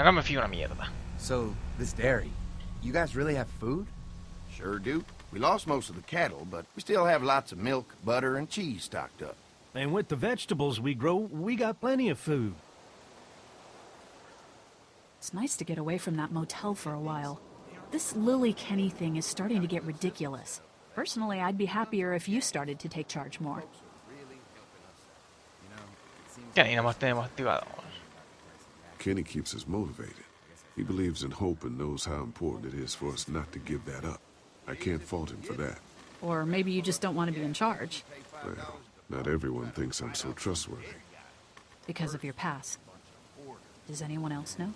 No me fío una mierda. So, this dairy, you guys really have food? Sure do. We lost most of the cattle, but we still have lots of milk, butter, and cheese stocked up. And with the vegetables we grow, we got plenty of food. It's nice to get away from that motel for a while. This Lily Kenny thing is starting to get ridiculous. Personally, I'd be happier if you started to take charge more. Kenny no más tenemos activado. Kenny keeps us motivated. He believes in hope and knows how important it is for us not to give that up. I can't fault him for that. Or maybe you just don't want to be in charge. Well, not everyone thinks I'm so trustworthy. Because of your past. Does anyone else know?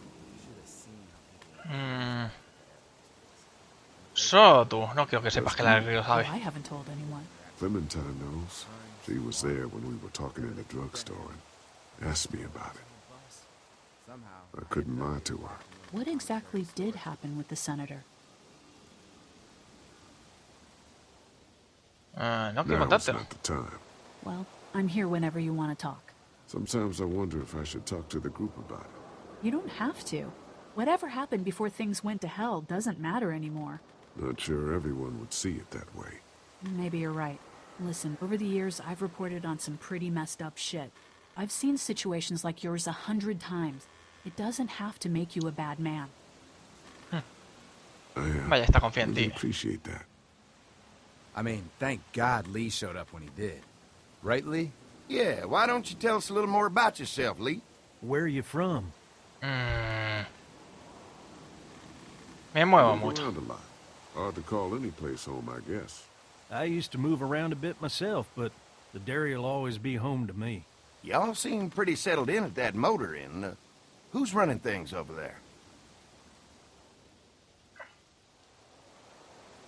Solo tú. No quiero que sepas que la Río sabe. I haven't told anyone. Clementine knows. She was there when we were talking in the drugstore and asked me about it. I couldn't lie to her. What exactly did happen with the senator? No quiero Now is contarte. not the time. Well, I'm here whenever you want to talk. Sometimes I wonder if I should talk to the group about it. You don't have to. Whatever happened before things went to hell doesn't matter anymore. Not sure everyone would see it that way. Maybe you're right. Listen, over the years, I've reported on some pretty messed up shit. I've seen situations like yours 100 times. It doesn't have to make you a bad man. Vaya, está confía en really ti. appreciate that. I mean, thank God Lee showed up when he did. Right, Lee? Yeah, why don't you tell us a little more about yourself, Lee? Where are you from? Me muevo Move mucho. around a lot. Hard to call any place home, I guess. I used to move around a bit myself, but the dairy will always be home to me. Y'all seem pretty settled in at that motor inn. Who's running things over there?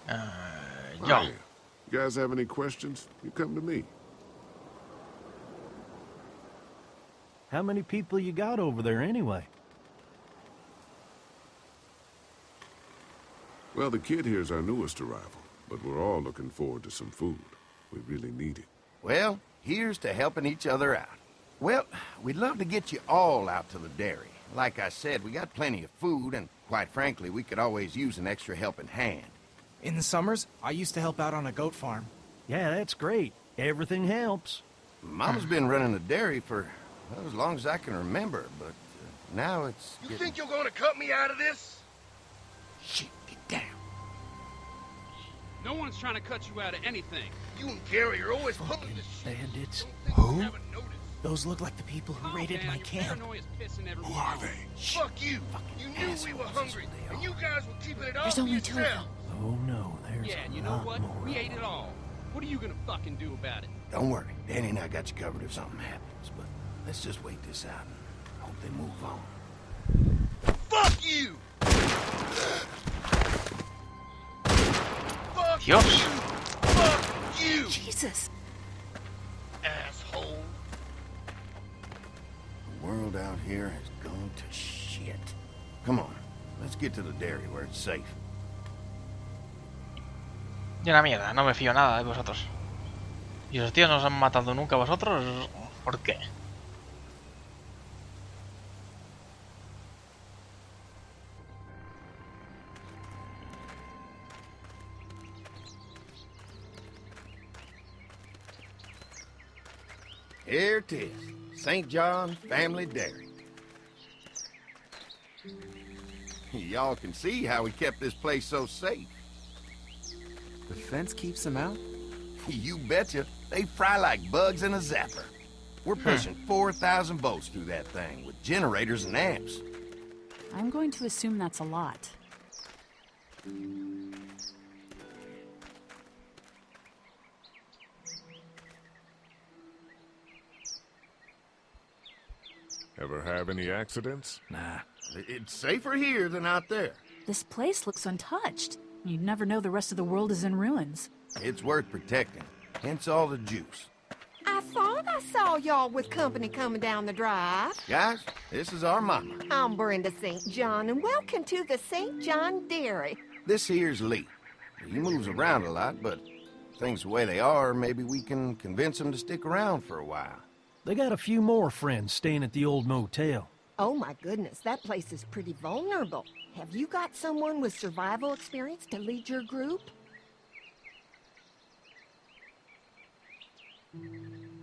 Yo. Oh, yeah. You guys have any questions? You come to me. How many people you got over there anyway? Well, the kid here's our newest arrival, but we're all looking forward to some food. We really need it. Well, here's to helping each other out. Well, we'd love to get you all out to the dairy. Like I said, we got plenty of food, and quite frankly, we could always use an extra helping hand. In the summers, I used to help out on a goat farm. Yeah, that's great. Everything helps. Mama's been running the dairy for well, as long as I can remember, but now it's You think you're gonna cut me out of this? Shit, get down. No one's trying to cut you out of anything. You and Gary are always pulling Fucking this shit. bandits. Don't think Who? you haven't noticed. Those look like the people who raided my camp. Who are they? Fuck you. You knew we were assholes, hungry, that's what they and you guys were keeping it all There's for only 2 of them. yourselves. Oh no, there's Yeah, and you a know lot what? more. We ate it all. What are you gonna fucking do about it? Don't worry, Danny and I got you covered if something happens, but let's just wait this out and hope they move on. Fuck you! Fuck Dios. you! Fuck you! Jesus! Asshole! The world out here has gone to shit. Come on, let's get to the dairy where it's safe. Y una mierda, no me fío nada de vosotros. ¿Y esos tíos no os han matado nunca a vosotros? ¿Por qué? Here it is, St. John Family Dairy. Y'all can see how we kept this place so safe. The fence keeps them out? You betcha. They fry like bugs in a zapper. We're pushing 4,000 volts through that thing with generators and amps. I'm going to assume that's a lot. Ever have any accidents? Nah. It's safer here than out there. This place looks untouched. You'd never know the rest of the world is in ruins. It's worth protecting, hence all the juice. I thought I saw y'all with company coming down the drive. Guys, this is our mama. I'm Brenda St. John, and welcome to the St. John Dairy. This here's Lee. He moves around a lot, but things the way they are, maybe we can convince him to stick around for a while. They got a few more friends staying at the old motel. Oh my goodness, that place is pretty vulnerable. Have you got someone with survival experience to lead your group?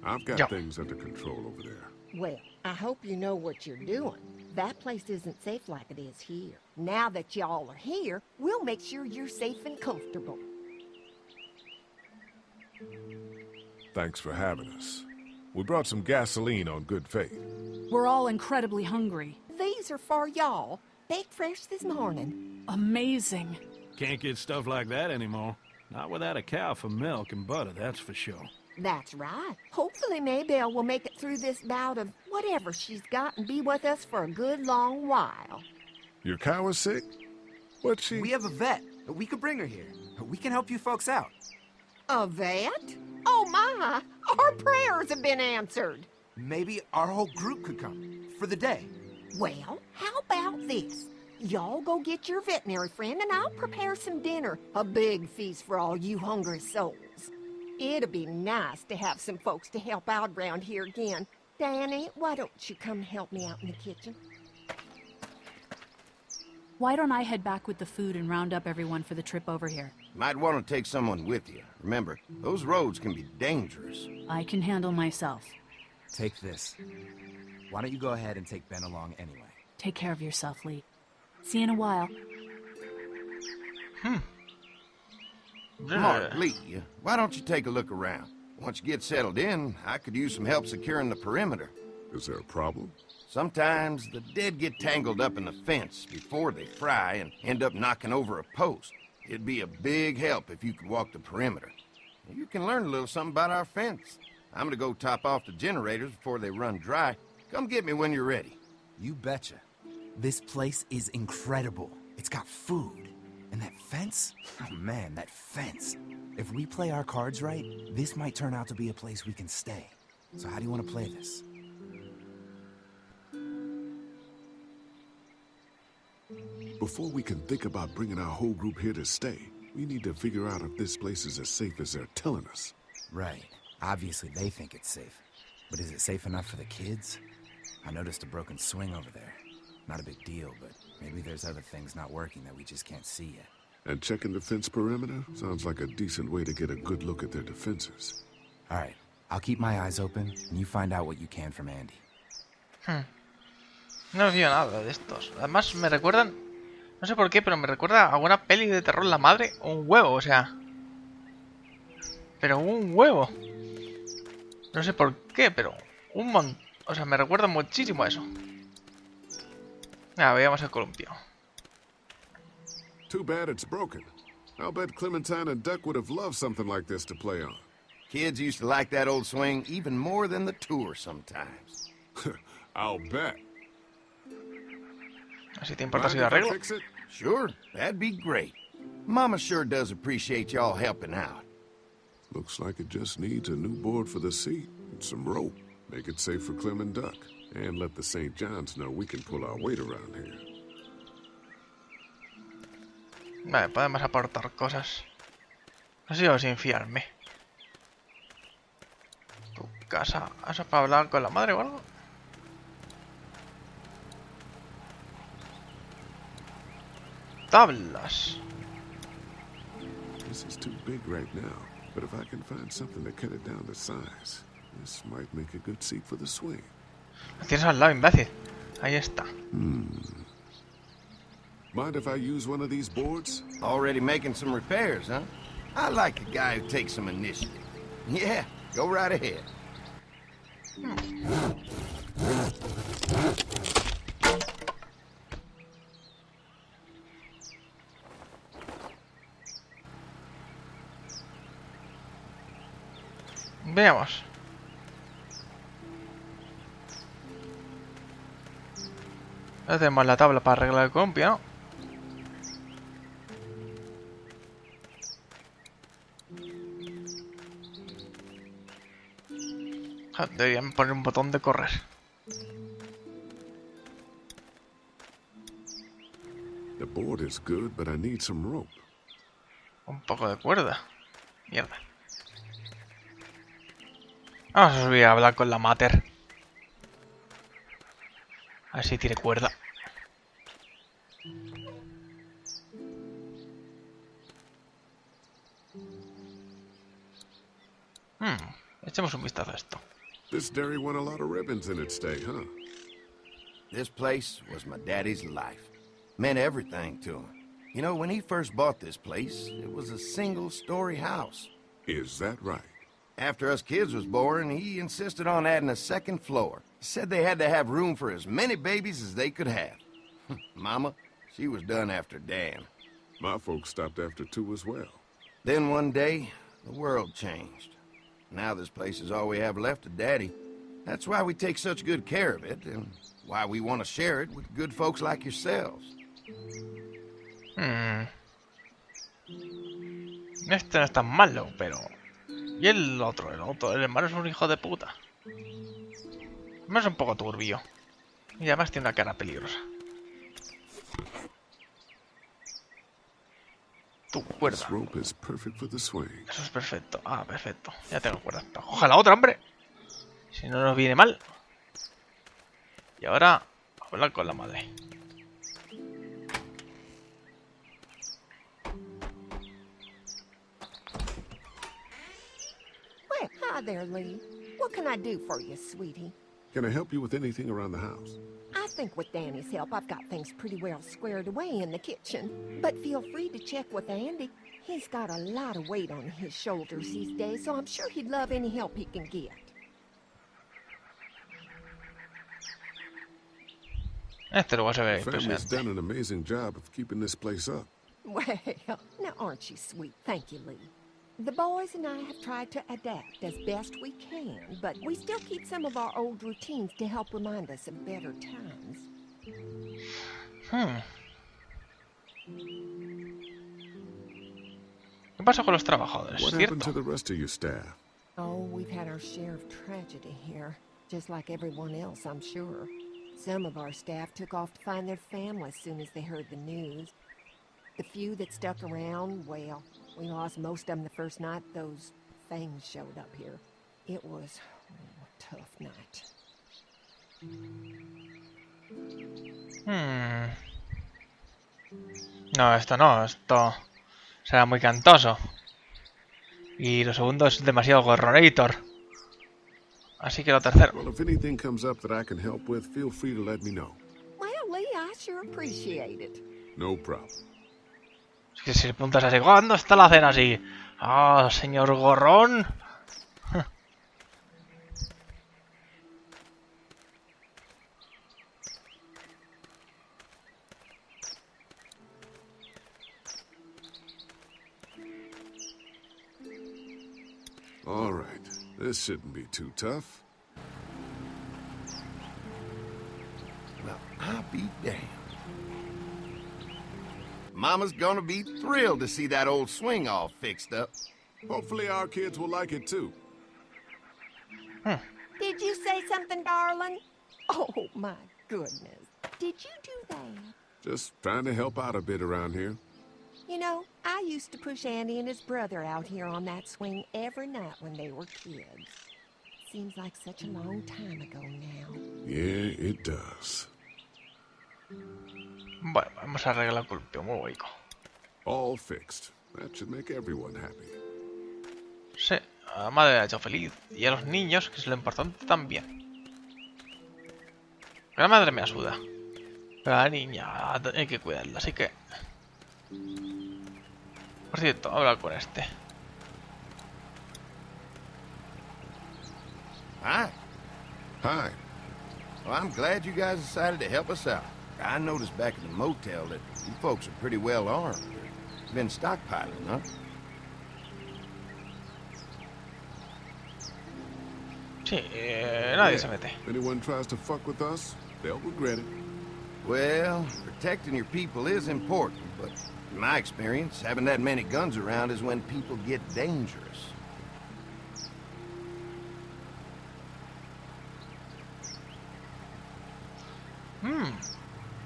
I've got Yeah. things under control over there. Well, I hope you know what you're doing. That place isn't safe like it is here. Now that y'all are here, we'll make sure you're safe and comfortable. Thanks for having us. We brought some gasoline on good faith. We're all incredibly hungry. These are for y'all. Baked fresh this morning. Amazing. Can't get stuff like that anymore. Not without a cow for milk and butter, that's for sure. That's right. Hopefully Maybelle will make it through this bout of whatever she's got and be with us for a good long while. Your cow is sick? What's she... We have a vet. We could bring her here. We can help you folks out. A vet? Oh my! Our prayers have been answered. Maybe our whole group could come. For the day. Well, how about this? Y'all go get your veterinary friend and I'll prepare some dinner. A big feast for all you hungry souls. It'd be nice to have some folks to help out around here again. Danny, why don't you come help me out in the kitchen? Why don't I head back with the food and round up everyone for the trip over here? Might want to take someone with you. Remember, those roads can be dangerous. I can handle myself. Take this. Why don't you go ahead and take Ben along anyway? Take care of yourself, Lee. See you in a while. Mark, Lee, why don't you take a look around? Once you get settled in, I could use some help securing the perimeter. Is there a problem? Sometimes the dead get tangled up in the fence before they fry and end up knocking over a post. It'd be a big help if you could walk the perimeter. You can learn a little something about our fence. I'm gonna go top off the generators before they run dry. Come get me when you're ready. You betcha. This place is incredible. It's got food. And that fence? Oh man, that fence. If we play our cards right, this might turn out to be a place we can stay. So how do you want to play this? Before we can think about bringing our whole group here to stay, we need to figure out if this place is as safe as they're telling us. Right. Obviously they think it's safe. But is it safe enough for the kids? I noticed a broken swing over there. Not a big deal, but maybe there's other things not working that we just can't see yet. And checking the fence perimeter sounds like a decent way to get a good look at their defenses. All right. I'll keep my eyes open, and you find out what you can from Andy. No me fío nada de estos. Además me recuerdan... No sé por qué, pero me recuerda a alguna peli de terror la madre o un huevo, o sea... Pero un huevo. No sé por qué, pero un montón. O sea, me recuerda muchísimo a eso. Ah, veamos el columpio. Too bad it's broken. I'll bet Clementine and Duck would have loved something like this to play on. Kids used to like that old swing even more than the tour sometimes. I'll bet. Si te importa si Mind lo if I arreglo. fix it? Sure, that'd be great. Mama sure does appreciate y'all helping out. Looks like it just needs a new board for the seat and some rope. Make it safe for Clem and Duck. And let the St. John's know we can pull our weight around here. Vale, podemos aportar cosas. No sigo sin fiarme. Tu casa. ¿Eso para hablar con la madre o algo? Tablas. This is too big right now, but if I can find something to cut it down to size, this might make a good seat for the swing. Lo tienes al lado, imbécil. Ahí está. Mind if I use one of these boards? Already making some repairs, huh? I like a guy who takes some initiative. Yeah, go right ahead. Veamos. Ya tenemos la tabla para arreglar el columpio, ¿no? Deberían poner un botón de correr. The board is good, but I need some rope. Un poco de cuerda. Mierda. Vamos a subir a hablar con la mater. A ver si tiene cuerda. Echemos un vistazo a esto. This dairy won a lot of ribbons in its day, huh? This place was my daddy's life. Meant everything to him. You know, when he first bought this place, it was a single-story house. Is that right? After us kids was born, he insisted on adding a second floor. Said they had to have room for as many babies as they could have. Mama, she was done after Dan. My folks stopped after 2 as well. Then one day, the world changed. Now this place is all we have left of Daddy. That's why we take such good care of it, and why we want to share it with good folks like yourselves. Este no es tan malo, pero... Y el otro, el hermano es un hijo de puta. No es un poco turbio. Y además tiene una cara peligrosa. Tu cuerda. This rope is perfect for the swing. Eso es perfecto. Ah, perfecto. Ya tengo cuerda. Pero coja la otra, hombre. Si no nos viene mal. Y ahora, a hablar con la madre. Well, hi there, Lee. What can I do for you, sweetie? Can I help you with anything around the house? I think with Danny's help, I've got things pretty well squared away in the kitchen. But feel free to check with Andy. He's got a lot of weight on his shoulders these days, so I'm sure he'd love any help he can get. Este lugar se ve The family's impresionante. done an amazing job of keeping this place up. Well, now aren't you sweet? Thank you, Lee. The boys and I have tried to adapt as best we can, but we still keep some of our old routines to help remind us of better times. ¿Qué pasa con los trabajadores? What happened to the rest of your staff? Oh, we've had our share of tragedy here, just like everyone else, I'm sure. Some of our staff took off to find their families as soon as they heard the news. The few that stuck around, well, we lost most of them the first night those things showed up here. It was a tough night. No, esto no. Esto será muy cantoso. Y lo segundo es demasiado gorronator. Así que lo tercero. Well, if anything comes up that I can help with, feel free to let me know. Well, Lee, I sure appreciate it. No problem. Es que si le preguntas así, ¿cuándo está la cena así? Ah, señor gorrón. All right. This shouldn't be too tough. Well, I'll be damned. Mama's gonna be thrilled to see that old swing all fixed up. Hopefully our kids will like it too. Did you say something, darling? Oh, my goodness. Did you do that? Just trying to help out a bit around here. You know, I used to push Andy and his brother out here on that swing every night when they were kids. Seems like such a long time ago now. Yeah, it does. Bueno, vamos a arreglar el golpe homogénico. All fixed. That should make everyone happy. Sí, a la madre la ha hecho feliz. Y a los niños, que es lo importante también. La madre me ayuda. Pero la niña hay que cuidarla, así que... Por cierto, habla con este. Hi. Hi. Well, I'm glad you guys decided to help us out. I noticed back at the motel that you folks are pretty well armed. You've been stockpiling, huh? Sí, nadie se mete. If anyone tries to fuck with us, they'll regret it. Well, protecting your people is important, but in my experience, having that many guns around is when people get dangerous.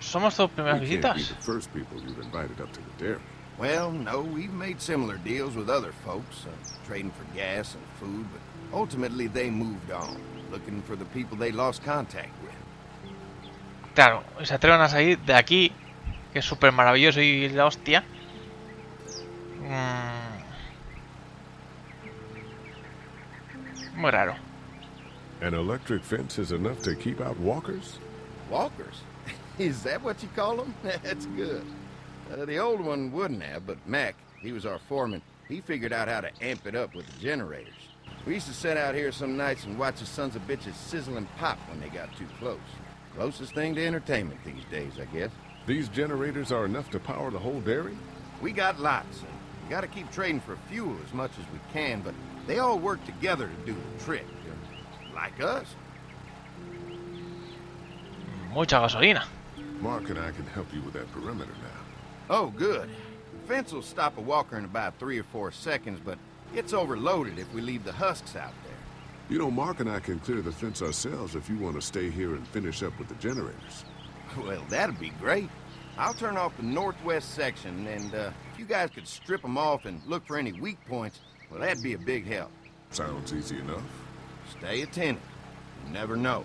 Somos tus primeras We can't be visitas. the first people you've invited up to the dairy. Well, no, we've made similar deals with other folks, trading for gas and food, but ultimately they moved on, looking for the people they lost contact with. Claro, se atreven a salir de aquí, que es súper maravilloso y la hostia. Muy raro. An electric fence is enough to keep out walkers? Walkers? Is that what you call them? That's good. The old one wouldn't have, but Mac, he was our foreman, he figured out how to amp it up with the generators. We used to sit out here some nights and watch the sons of bitches sizzle and pop when they got too close. Closest thing to entertainment these days, I guess. These generators are enough to power the whole dairy? We got lots, and we gotta keep trading for fuel as much as we can, but they all work together to do the trick. Like us. Mucha gasolina. Mark and I can help you with that perimeter now. Oh, good. The fence will stop a walker in about 3 or 4 seconds, but it's overloaded if we leave the husks out there. You know, Mark and I can clear the fence ourselves if you want to stay here and finish up with the generators. Well, that'd be great. I'll turn off the northwest section, and if you guys could strip them off and look for any weak points, well, that'd be a big help. Sounds easy enough. Stay attentive. You never know.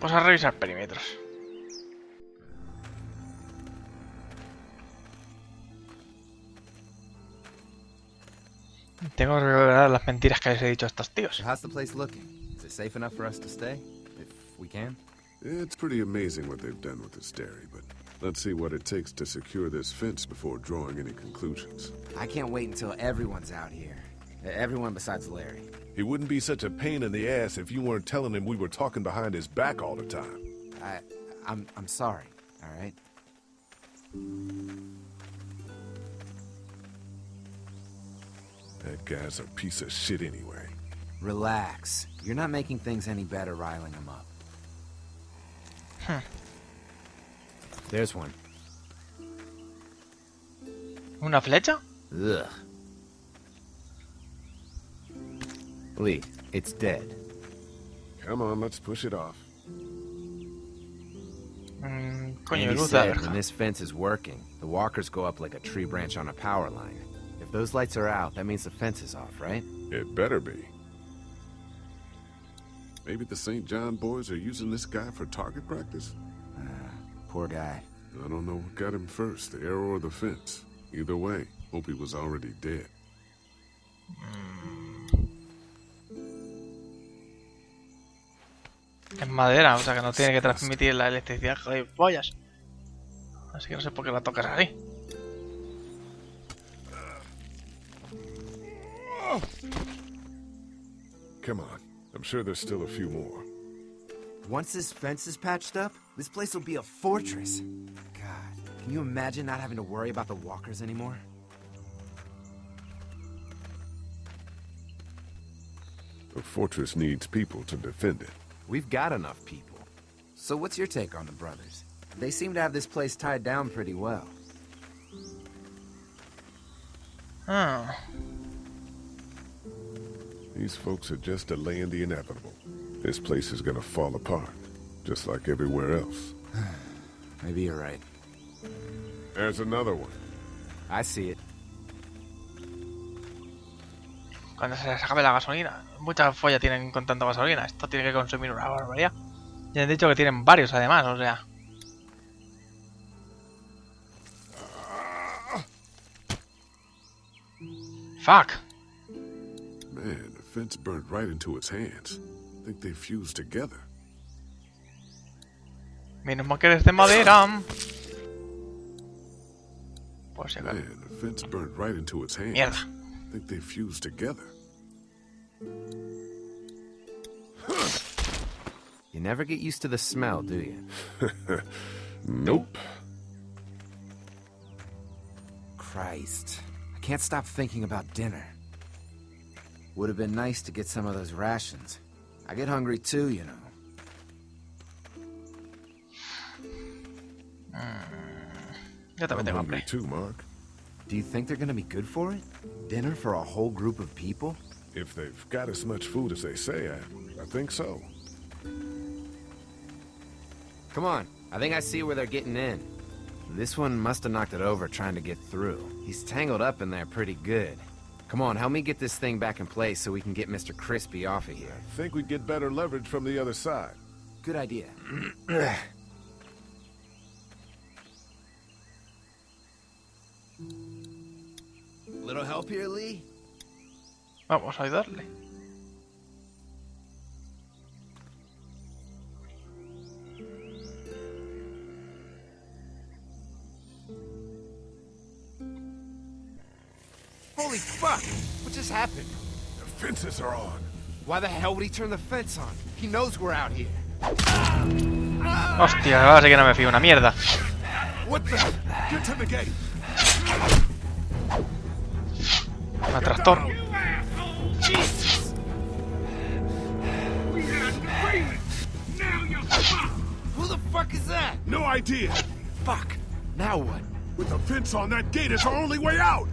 Pues a revisar perímetros. Tengo que revelar las mentiras que les he dicho a estos tíos. How's the place looking? Is it safe enough for us to stay? If we can? It's pretty amazing what they've done with this dairy, but let's see what it takes to secure this fence before drawing any conclusions. I can't wait until everyone's out here. Everyone besides Larry. He wouldn't be such a pain in the ass if you weren't telling him we were talking behind his back all the time. I'm sorry, all right? That guy's a piece of shit anyway. Relax. You're not making things any better riling him up. There's one. ¿Una flecha? Ugh. Lee, it's dead. Come on, let's push it off. Coño, Andy luz de said alerta. when this fence is working, the walkers go up like a tree branch on a power line. If those lights are out, that means the fence is off, right? It better be. Maybe the St. John boys are using this guy for target practice? Poor guy. I don't know what got him first, the arrow or the fence. Either way, hope he was already dead. Es madera, o sea que no tiene que transmitir la electricidad, joder, pollas. Así que no sé por qué la tocas así. Come on, I'm sure there's still a few more. Once this fence is patched up, this place will be a fortress. God, can you imagine not having to worry about the walkers anymore? The fortress needs people to defend it. We've got enough people. So what's your take on the brothers? They seem to have this place tied down pretty well. Ah. These folks are just delaying the inevitable. This place is gonna fall apart, just like everywhere else. Maybe you're right. There's another one. I see it. Cuando se les acabe la gasolina. Muchas follas tienen con tanta gasolina. Esto tiene que consumir una barbaridad. Y han dicho que tienen varios además, o sea. Fuck. Man, the fence burned right into its hands. I think they fused together. Menos mal que eres de madera. Por si acaso. Man, the fence burned right into its hands. Mierda. I think they fused together. You never get used to the smell, do you? Nope. Christ. I can't stop thinking about dinner. Would have been nice to get some of those rations. I get hungry too, you know. Yo también tengo hambre. Hungry too, Mark. Do you think they're gonna be good for it? Dinner for a whole group of people? If they've got as much food as they say, I think so. Come on, I think I see where they're getting in. This one must have knocked it over trying to get through. He's tangled up in there pretty good. Come on, help me get this thing back in place so we can get Mr. Crispy off of here. I think we'd get better leverage from the other side. Good idea. Little help here, Lee? Vamos a ayudarle. Holy fuck! What just happened? The fences are on. Why the hell would he turn the fence on? He knows we're out here. Hostia, ahora sí que no me fío una mierda. What the? Get to the gate. Un tractor. Who the fuck is that? No idea. Fuck. Now what? With the fence on that gate, it's our only way out.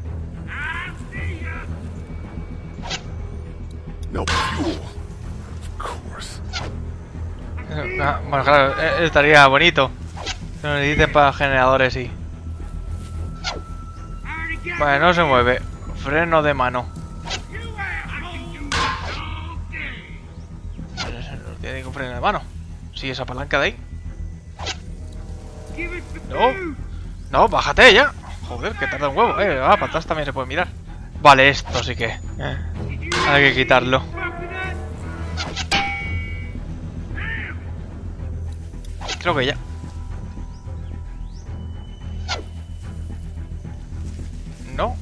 No fuel. Of course. Bueno, claro, estaría bonito. Se lo necesiten para generadores y... Vale, no se mueve. Freno de mano. No tiene ningún freno de mano. Sí, esa palanca de ahí. No. No, bájate ya. Joder, que tarda un huevo. Para atrás también se puede mirar. Vale, esto sí que... hay que quitarlo. Creo que ya. No.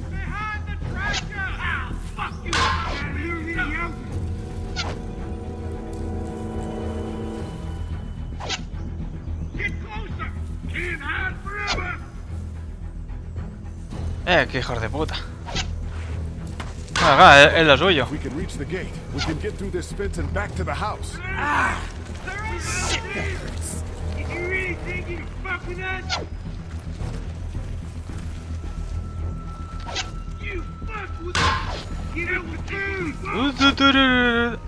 Qué hijos de puta. Acá, es lo suyo. We can reach the gate. We can get through this fence and back to the house. Shit, that hurts. You really think you can fuck with us? You fuck with us! Get up with food!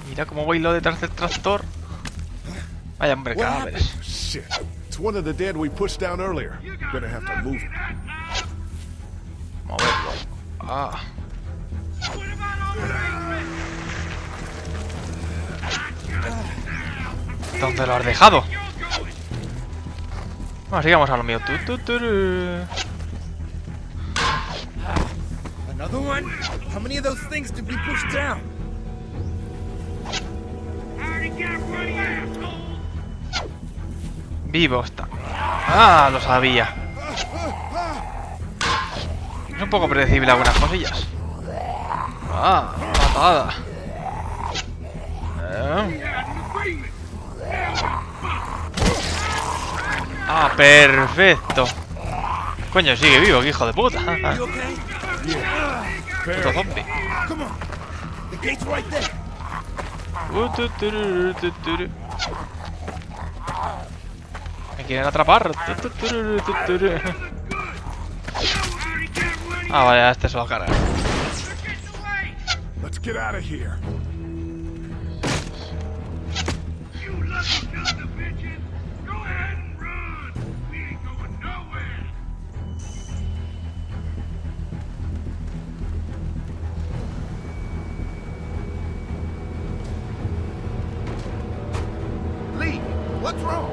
Mira cómo bailo detrás del tractor. Vaya hombre, cadáveres. Shit. It's one of the dead we pushed down earlier. Gonna have to move it. Moverlo. Ah. ¿Dónde lo has dejado? Bueno, sigamos a lo mío. Another one? How many of those things did we push down? Vivo está. Ah, lo sabía. Es un poco predecible algunas cosillas. Ah, patada. Ah, perfecto. Coño, sigue vivo, que hijo de puta. Puto zombie. Me quieren atrapar. Ah, vale, este se lo carga. Let's get out of here. Lee, what's wrong?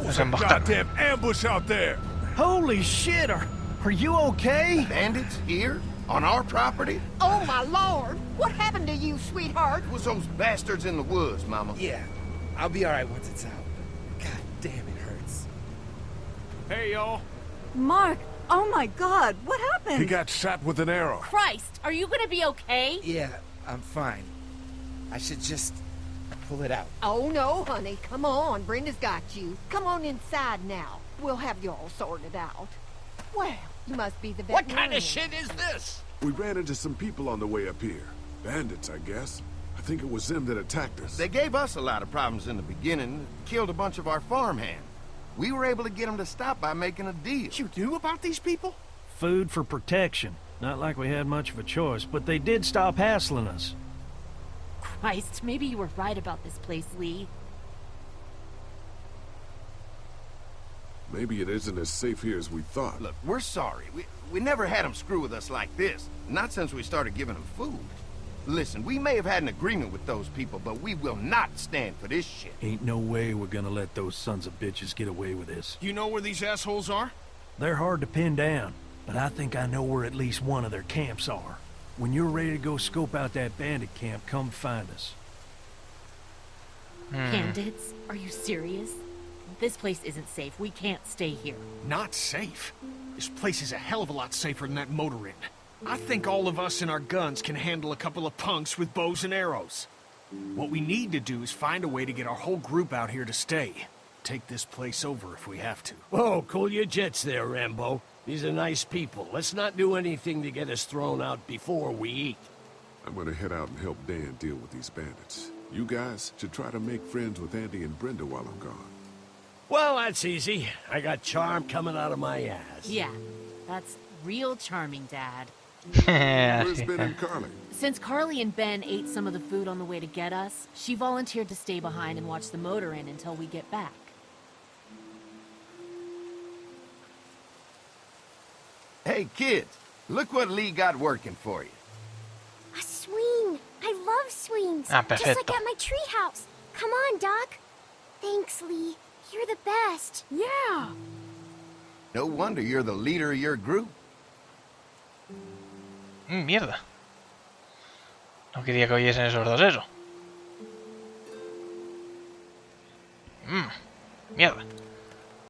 There's a goddamn ambush out there. Holy shit, are you okay? Bandits here? On our property? Oh, my lord! What happened to you, sweetheart? It was those bastards in the woods, Mama. Yeah, I'll be alright once it's out. God damn, it hurts. Hey, y'all. Mark, oh my god, what happened? He got shot with an arrow. Christ, are you gonna be okay? Yeah, I'm fine. I should just pull it out. Oh, no, honey. Come on. Brenda's got you. Come on inside now. We'll have you all sorted out. Well, you must be the veterinarian. What kind of shit is this? We ran into some people on the way up here. Bandits, I guess. I think it was them that attacked us. They gave us a lot of problems in the beginning. Killed a bunch of our farmhands. We were able to get them to stop by making a deal. You knew about these people? Food for protection. Not like we had much of a choice, but they did stop hassling us. Christ, maybe you were right about this place, Lee. Maybe it isn't as safe here as we thought. Look, we're sorry. We never had them screw with us like this. Not since we started giving them food. Listen, we may have had an agreement with those people, but we will not stand for this shit. Ain't no way we're gonna let those sons of bitches get away with this. You know where these assholes are? They're hard to pin down, but I think I know where at least one of their camps are. When you're ready to go scope out that bandit camp, come find us. Bandits? Are you serious? This place isn't safe. We can't stay here. Not safe. This place is a hell of a lot safer than that motor inn. I think all of us and our guns can handle a couple of punks with bows and arrows. What we need to do is find a way to get our whole group out here to stay. Take this place over if we have to. Whoa, cool your jets there, Rambo. These are nice people. Let's not do anything to get us thrown out before we eat. I'm gonna head out and help Dan deal with these bandits. You guys should try to make friends with Andy and Brenda while I'm gone. Well, that's easy. I got charm coming out of my ass. Yeah, that's real charming, Dad. Where's Ben and Carly? Since Carly and Ben ate some of the food on the way to get us, she volunteered to stay behind and watch the motor inn until we get back. Hey, kids, look what Lee got working for you. A swing. I love swings. Ah, just like perfecto. at my treehouse. Come on, Doc. Thanks, Lee. You're the best. Yeah. No wonder you're the leader of your group. Mierda. No quería que oyesen esos dos eso. Mierda.